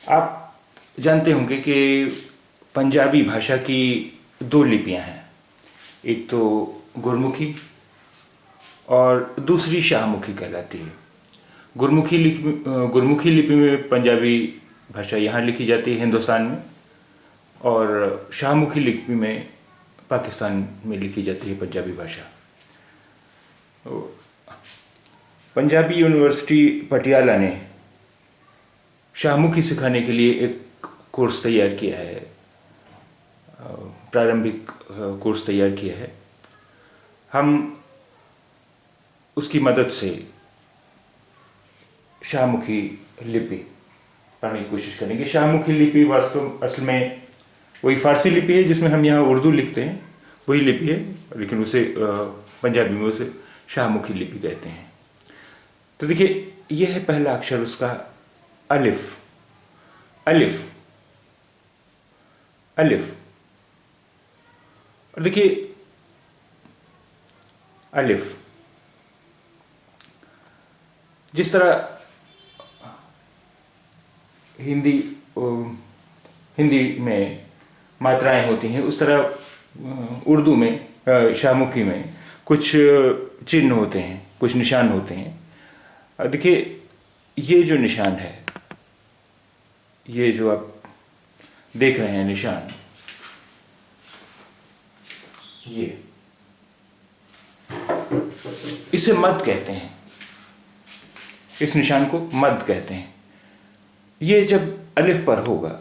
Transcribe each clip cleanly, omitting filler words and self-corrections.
आप जानते होंगे कि पंजाबी भाषा की दो लिपियां हैं, एक तो गुरमुखी और दूसरी शाहमुखी कहलाती है। गुरमुखी लिपि में पंजाबी भाषा यहाँ लिखी जाती है हिंदुस्तान में, और शाहमुखी लिपि में पाकिस्तान में लिखी जाती है पंजाबी भाषा। पंजाबी यूनिवर्सिटी पटियाला ने शाहमुखी सिखाने के लिए एक कोर्स तैयार किया है, प्रारंभिक कोर्स तैयार किया है। हम उसकी मदद से शाहमुखी लिपि पढ़ने की कोशिश करेंगे। शाहमुखी लिपि वास्तव असल में वही फारसी लिपि है जिसमें हम यहाँ उर्दू लिखते हैं, वही लिपि है, लेकिन उसे पंजाबी में उसे शाहमुखी लिपि कहते हैं। तो देखिए, यह है पहला अक्षर उसका, अलिफ। अलिफ अलिफ और देखिए, अलिफ जिस तरह हिंदी में मात्राएं होती हैं, उस तरह उर्दू में शाहमुखी में कुछ चिन्ह होते हैं, कुछ निशान होते हैं। देखिए, ये जो निशान है, ये जो आप देख रहे हैं निशान, ये इसे मद कहते हैं। इस निशान को मद कहते हैं। ये जब अलिफ पर होगा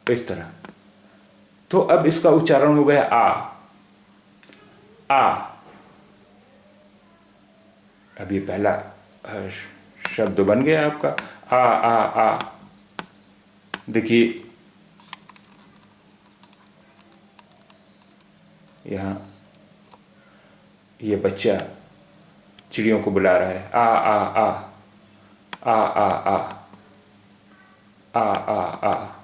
इस तरह, तो अब इसका उच्चारण हो गया आ। आ, अब ये पहला शब्द बन गया आपका, आ आ आ। देखिए, यहां ये बच्चा चिड़ियों को बुला रहा है, आ आ आ आ आ आ आ आ आ।